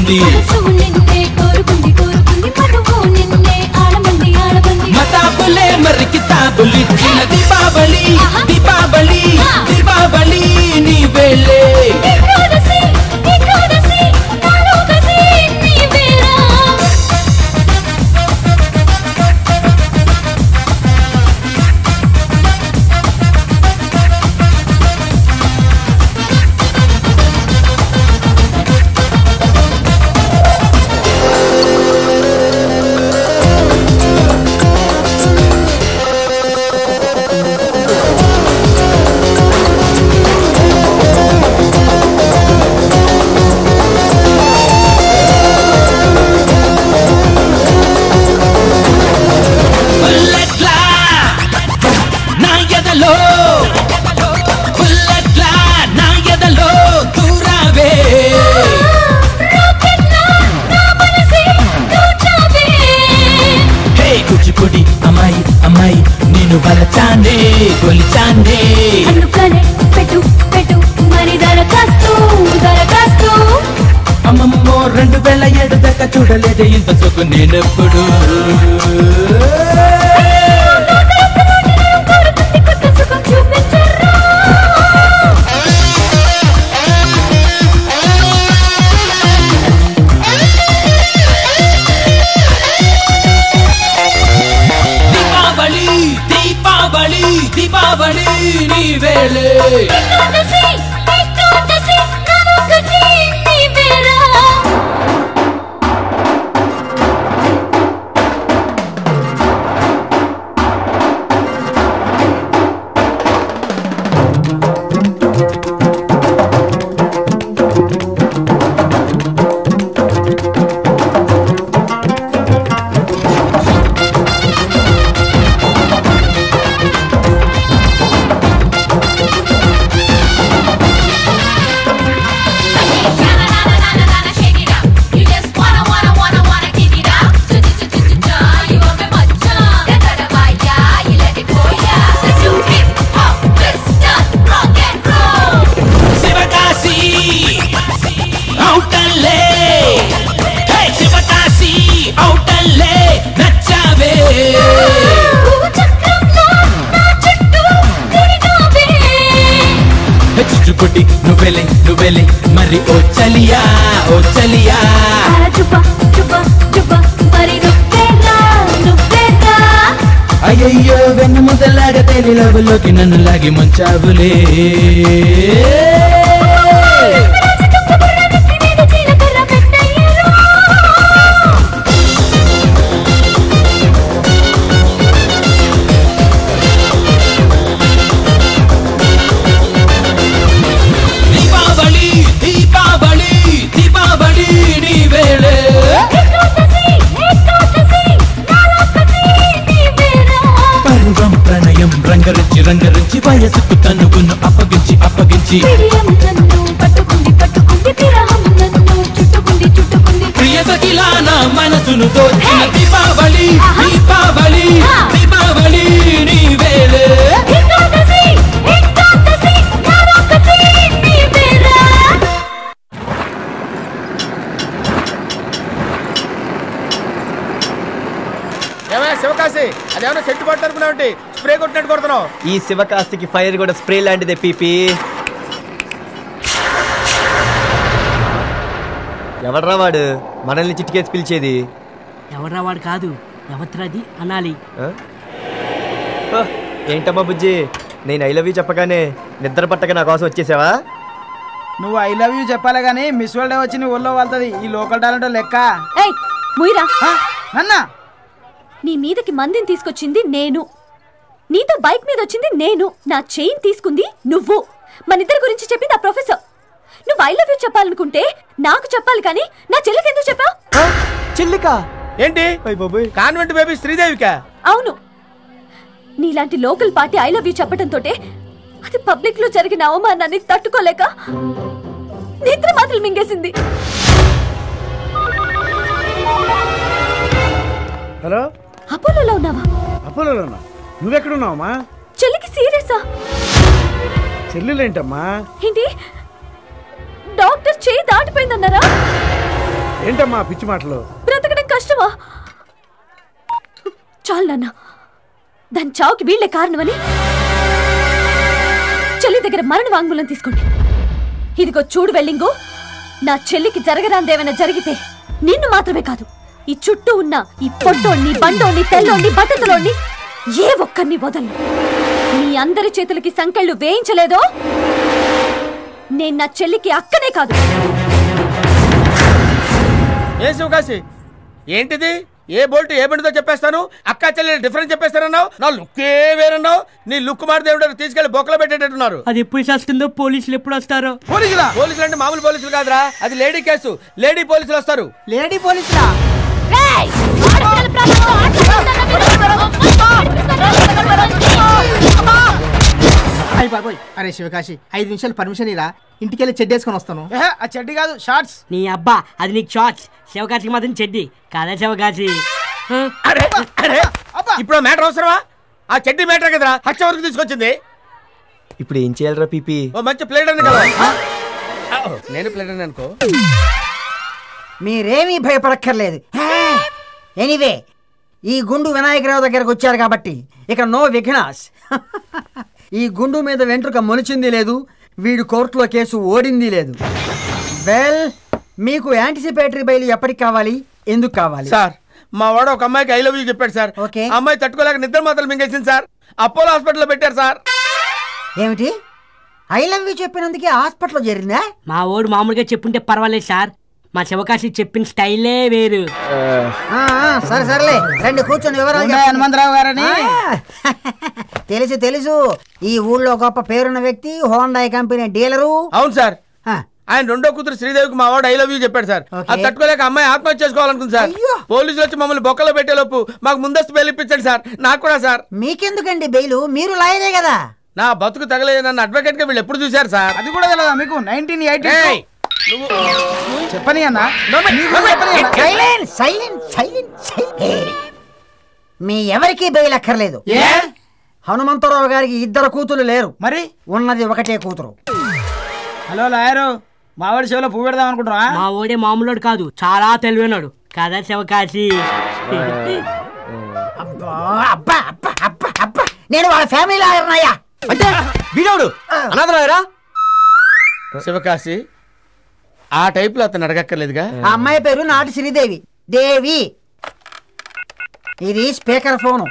కోరుకుంది మతాబులే మరి కితాబులు ఇచ్చిన దీపావళి దీపావళి దీపావళి నీ వేళే అమ్మాయి నేను బలచాండే కొలిచాండే పెట్టు పెట్టు మరి దరఖాస్తు అమ్మమ్మో 2007 దాకా చూడలేదే ఇంత సొక్కు నేనెప్పుడు దీపావళి నీ వేళే చుట్టుకొట్టి నువ్వెలే మరి ఓ చలియా అయ్యయ్యో వెన్ను ముద్దలాగా తేలి లవ్వులోకి నన్ను లాగి ముంచావులే రంగరించి వయసుకు తనుగును అప్పగించి ప్రియ సఖిలా నా మనసును దోచిన దీపావళి నీ వేళే శివకాశి అదేమన్నా సెట్ కొట్టారుకున్నావు స్ప్రే కొట్టినట్టు కొడుతున్నావు ఈ శివకాశికి ఫైర్ కూడా స్ప్రే లాంటిదే పీపీ ఎవడ్రా వాడు మనల్ని చిటికేసి పిలిచేది ఎవడ్రా వాడు కాదు ఎవత్రది అనాలి ఏంటమ్మా బుజ్జి నేను ఐ లవ్ యూ చెప్పగానే నిద్ర పట్టక నా కోసం వచ్చేసావా నువ్వు ఐ లవ్ యూ చెప్పాలి గానీ మిస్ వరల్డ్ వచ్చి నీ ఊళ్ళో వాళ్తుంది ఈ లోకల్ టాలెంట్ లెక్క అన్నా నీ మీదకి మందిని తీసుకొచ్చింది నేను నీతో బైక్ మీద వచ్చింది నేను నా చైన్ తీసుకుంది నువ్వు మనిద్దరి గురించి చెప్పింది ఆ ప్రొఫెసర్ నువ్వు ఐ లవ్ యూ చెప్పాలనుకుంటే నాకు చెప్పాలి కానీ నా చెల్లికి ఎందుకు చెప్పావు చెల్లికా ఏంటి కాన్వెంట్ బేబీ శ్రీదేవికా అవును నీలాంటి local party I love you చెప్పడంతో అది పబ్లిక్ లో జరిగిన అవమానాన్ని తట్టుకోలేక నిద్ర మాత్రం మింగేసింది హలో అపోలోలో ఉన్నావా అపోలోలోనా నువ్వెక్కడున్నావమ్మా చెల్లికి సీరియసా చెల్లెలేంటమ్మా ఏంటి డాక్టర్ చేయి దాటిపోయిందన్నారా ఏంటమ్మా పిచ్చి మాటలు? బ్రతకడం కష్టమా? చాలు నాన్న, దాని చావుకి వీళ్లే కారణమని చెల్లి దగ్గర మరణ వాంగ్మూలం తీసుకోండి. ఇదిగో చూడు వెల్లింగు, నా చెల్లికి జరగరాందేమైనా జరిగితే నిన్ను మాత్రమే కాదు, ఈ చుట్టూ ఉన్న ఈ పొట్టోణ్ణి, బండోణ్ణి, తెల్లోణ్ణి, బట్టతలోణ్ణి ఏ ఒక్కరిని వదలను. మీ అందరి చేతులకి సంకెళ్ళు వేయించలేదో నేను నా చెల్లికి అక్కనే కాదు. ఏ శివకాశి, ఏంటిది? ఏ బోల్ట్ ఏ బండితో చెప్పేస్తాను, అక్క చెల్లెలు డిఫరెన్స్ చెప్పేస్తారన్నావు. నా లుక్కే వేరన్నావు. నీ లుక్ మారితే తీసుకెళ్లి బొక్కలో పెట్టేటట్టున్నారు. అది ఎప్పుడు చేస్తుందో, పోలీసులు ఎప్పుడు వస్తారో? పోలీసులు అంటే మామూలు పోలీసులు కాదురా, అది లేడీ కేసు. లేడీ పోలీసులు వస్తారు. లేడీ పోలీసులా? అయ్యి బాబోయ్, అరే శివకాశి 5 నిమిషాలు పర్మిషన్ ఇరా, ఇంటికెళ్ళి చెడ్డేసుకొని వస్తాను. ఆ చెడ్డి కాదు, షార్ట్స్. నీ అబ్బా, అది నీకు షార్ట్స్. శివకాశికి మాత్రం చెడ్డి కాదా శివకాశి? అరే అరే, ఇప్పుడు మ్యాటర్ అవసరమా? ఆ చెడ్డి మ్యాటర్ కదరా హత్య వరకు తీసుకొచ్చింది. ఇప్పుడు ఏం చేయాలరా పీపీ? ఓ మంచి ప్లేట్ అని కదా. నేను ప్లేట్ అని అనుకో. మీరేమీ భయపడక్కర్లేదు. ఎనీవే, ఈ గుండు వినాయకరావు దగ్గరకు వచ్చారు కాబట్టి ఇక నో విఘ్నాస్. ఈ గుండు మీద వెంట్రుక మొలిచింది లేదు, వీడు కోర్టులో కేసు ఓడింది లేదు. వెల్, మీకు యాంటిసిపేటరీ బెయిల్ ఎప్పటికి కావాలి, ఎందుకు కావాలి? సార్, మా వాడు ఒక అమ్మాయికి ఐ లవ్ యూ చెప్పాడు సార్. ఓకే. అమ్మాయి తట్టుకోలేక నిద్ర మాత్రలు మింగేసింది సార్. అపోలో హాస్పిటల్లో పెట్టారు సార్. ఏమిటి? ఐ లవ్ యూ చెప్పినందుకే హాస్పిటల్లో చేరిందా? మా ఓడు మామూలుగా చెప్పుంటే పర్వాలేదు సార్, మా శివకాశి చెప్పిన స్టైలే వేరు. సరే సరేలే, రండి కూర్చొని వివరాలు. హనుమంతరావు గారని తెలుసు తెలుసు, ఈ ఊళ్ళో గొప్ప పేరున్న వ్యక్తి, హోండాయ్ కంపెనీ డీలరు. అవును సార్, ఆయన రెండో కూతురు శ్రీదేవికి మా వాడు ఐ లవ్ యూ చెప్పాడు సార్. అది తట్టుకోలేక అమ్మాయి ఆత్మహత్య చేసుకోవాలనుకుంది సార్. పోలీసులు వచ్చి మమ్మల్ని బొక్కలో పెట్టేలోపు మాకు ముందస్తు బెయిల్ ఇప్పించండి సార్. నాకు కూడా సార్. మీకెందుకండి బెయిలు, మీరు లాయరే కదా. నా బతుకు తగలేదు నన్ను అడ్వకేట్ గా వీళ్ళు ఎప్పుడు చూశారు సార్? అది కూడా తెలియదా మీకు? 1980 చెప్పని అన్నా. మీ ఎవరికి బెయిల్ అక్కర్లేదు. హనుమంతరావు గారికి 2 కూతురు లేరు, మరి ఉన్నది ఒకటే కూతురు. హలో లాయరు, మావాడి చెవిలో పువ్వు పెడదాం అనుకుంటున్నా? మా ఓడే మామూలుడు కాదు, చాలా తెలివైనాడు కదా శివకాశి? నేను వాళ్ళ ఫ్యామిలీ లాయర్నయ్యా. అంటే వీడోడు అనాథ లాయరా? శివకాశి, ఆ టైప్ లో అతను అడగక్కర్లేదుగా. ఆ అమ్మాయి పేరు నాటి శ్రీదేవి. దేవి. ఇది స్పీకర్ ఫోను,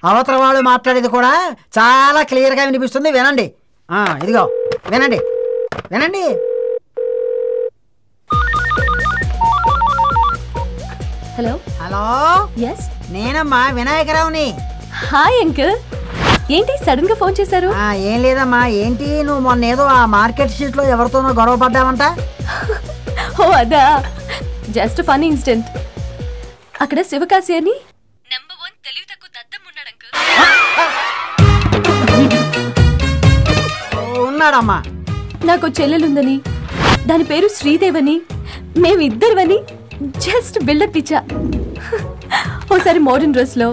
అవతల వాళ్ళు మాట్లాడేది కూడా చాలా క్లియర్ గా వినిపిస్తుంది. వినండి. ఇదిగో వినండి వినండి. హలో హలో, ఎస్, నేనమ్మా వినాయకరావుని. హాయ్ అంకుల్, ఏంటి సడన్ గా ఫోన్ చేశారు? ఏం లేదమ్మా. ఏంటి, నువ్వు మొన్న ఏదో ఆ మార్కెట్ స్ట్రీట్ లో ఎవరితోనో గొడవ పడ్డావంట? ఓ అదా, జస్ట్ ఫన్నీ ఇన్సిడెంట్. అక్కడ శివకాశి అని నంబర్ 1 తెలివి తక్కువ దద్దం ఉన్నాడు అంకుల్. ఉన్నాడమ్మా. నాకు చెల్లెలుందని, దాని పేరు శ్రీదేవని, మేమిద్దరివని జస్ట్ బిల్డప్ ఇచ్చా. ఒకసారి మోడర్న్ డ్రెస్ లో,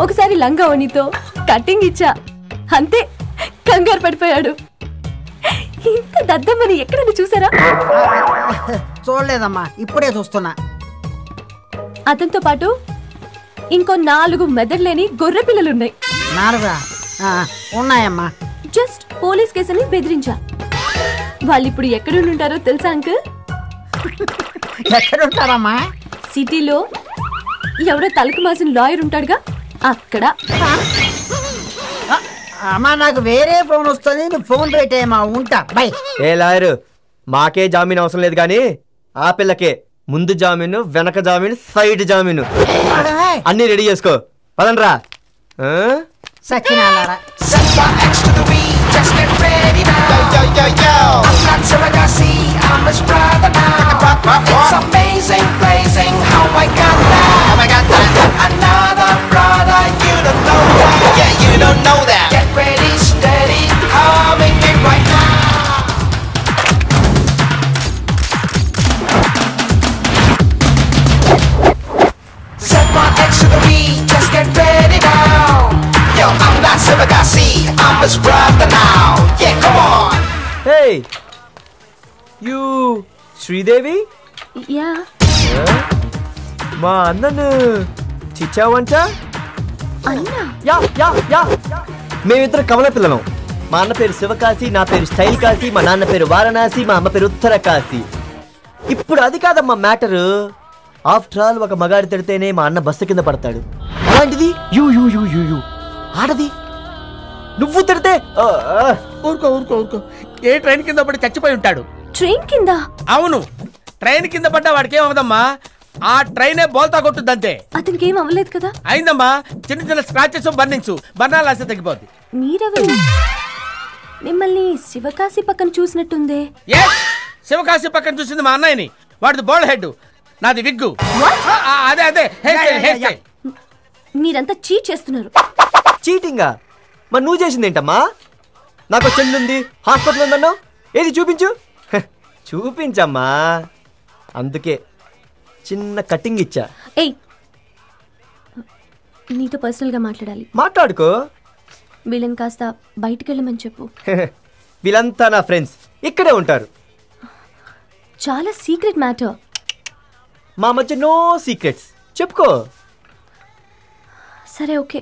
ఒకసారి లంగా ఓణితో కటింగ్ ఇచ్చా. అంతే, కంగారు పడిపోయాడు. ఇంత దద్దమ్మని ఎక్కడన్నా చూసారా? చూడలేదమ్మా, ఇప్పుడే చూస్తున్నా. అతనితో పాటు ఇంకో 4 మెదడులేని గొర్రె పిల్లలున్నాయి. 4 ఉన్నాయమ్మా. జస్ట్ పోలీస్ కేసుని బెదిరించా. వాళ్ళు ఇప్పుడు ఎక్కడుంటారో తెలుసా అంకుల్? ఎక్కడుంటారమ్మా? సిటీలో ఎవడో తలకు మాసిన లాయర్ ఉంటాడుగా, అక్కడ. అమ్మా, నాకు వేరే ఫోన్ వస్తుంది, నువ్వు ఫోన్ పెట్టేయమ్మా. ఉంటా, బై. ఏ లాయరు, మాకే జామీన్ అవసరం లేదు కానీ ఆ పిల్లకే ముందు జామీను, వెనక జామీను, సైడ్ జామీను అన్ని రెడీ చేసుకో. పదండ్రా. సచ్చినాలారా. Hey, you Sridevi? Yeah. మా అన్నను చిచ్చావంట? అన్నా యా యా యా మేమిద్దరు కమల పిల్లలం. మా అన్న పేరు శివకాశి, నా పేరు స్టైల్ కాశీ, మా నాన్న పేరు వారణాసి, మా అమ్మ పేరు ఉత్తర కాశీ. ఇప్పుడు అది కాదమ్మా మ్యాటరు. ఆఫ్టర్ ఆల్ ఒక మగాడి తిడితేనే మా అన్న బస్సు కింద పడతాడు. అలాంటిది you you you you you ఆడది నువ్వు తిడితే ఊరుకో ఊరుకో ఊరుకో. ఏ ట్రైన్ కింద పడి చచ్చిపోయి ఉంటాడు. ట్రైన్ కింద? అవును, ట్రైన్ కింద పడ్డా వాడికి ఏమవుదమ్మా, ఆ ట్రైనే బోల్తా కొట్టుద్దంతే. అతనికి ఏం అవ్వలేదు కదా? అయిందమ్మా, చిన్న చిన్న స్క్రాచెస్ బర్నింగ్స్, బర్నాలు రాస్తే తగ్గిపోద్ది. మీరెవరు? మిమ్మల్ని శివకాశి పక్కన చూసినట్టుందే. శివకాశి పక్కన చూసింది మా అన్నయ్యని. వాడిది బోల్డ్ హెడ్, నాది విగ్గు. అదే అదే హెయిర్ స్టైల్, హెయిర్ స్టైల్. మీరంతా చీట్ చేస్తున్నారు. చీటింగా? మరి నువ్వు చేసింది ఏంటమ్మా? నాకు చెల్లుంది, హాస్పిటల్ ఉందన్నావు, ఏది చూపించు. చూపించమ్మా. అందుకే చిన్న కటింగ్ ఇచ్చా. ఏయ్, నీతో పర్సనల్ గా మాట్లాడాలి. మాట్లాడుకో. వీళ్ళని కాస్త బయటికి వెళ్ళమని చెప్పు. వీళ్ళంతా నా ఫ్రెండ్స్, ఇక్కడే ఉంటారు. చాలా సీక్రెట్ మ్యాటర్. మా మధ్య నో సీక్రెట్స్. చెప్పుకో. సరే, okay.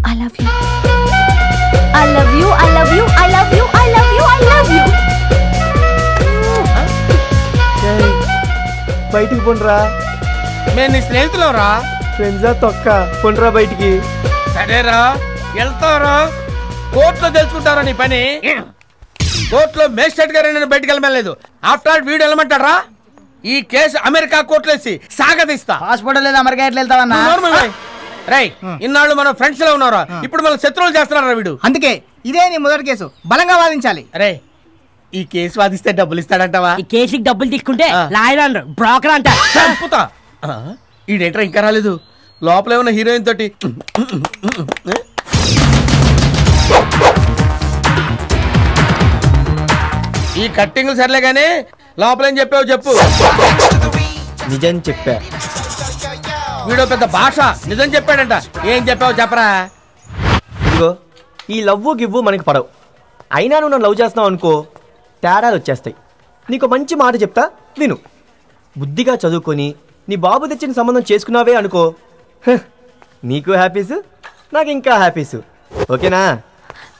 I love you. I love you. I love you. I love you. I love you. I love you. బయటికి పోండ్రా. మేము నీ స్నేహితులం రా. ఫ్రెండ్సా తొక్క, పోండ్రా బయటికి. సరేరా, వెళ్తారా? కోర్టులో తెలుసుకుంటారా నీ పని? కోర్టులో మేజిస్ట్రేట్ గారు నేను బయటికి వెళ్ళలేదు. ఆఫ్టర్ ఆల్ వీడు వెళ్ళమంటారా? ఈ కేసు అమెరికా కోర్టులేసి సాగదీస్తా. హాస్పిటల్ లేదు, అమెరికా ఎట్లా వెళ్తావన్నా? రై, ఇన్నాళ్ళు మనం ఫ్రెండ్స్ లో ఉన్నారా, ఇప్పుడు మనం శత్రువులు చేస్తున్నారా వీడు? అందుకే ఇదే నీ మొదటి కేసు, బలంగా వాదించాలి. అరే, ఈ కేసు వాదిస్తే డబ్బులు ఇస్తాడంటావా? ఈ కేసుకి డబ్బులు తీసుకుంటే లాయర్ అంటారు, బ్రోకర్ అంట. చంపుతా. ఈడేంట్రా ఇంకా రాలేదు? లోపల ఏమన్నా హీరోయిన్ తోటి ఈ కట్టింగ్లు సర్లే గానీ లోపల ఏం చెప్పావు చెప్పు. నిజం చెప్పా. వీడో పెద్ద భాష, నిజం చెప్పాడంట. ఏం చెప్పావు చెప్పరా? ఇదిగో, ఈ లవ్వు గివ్వు మనకి పడవు. అయినా నువ్వు నన్ను లవ్ చేస్తున్నావు అనుకో, తేడాలు వచ్చేస్తాయి. నీకు మంచి మాట చెప్తా, విను. బుద్ధిగా చదువుకొని నీ బాబు తెచ్చిన సంబంధం చేసుకున్నావే అనుకో, నీకు హ్యాపీసు, నాకు ఇంకా హ్యాపీసు. ఓకేనా?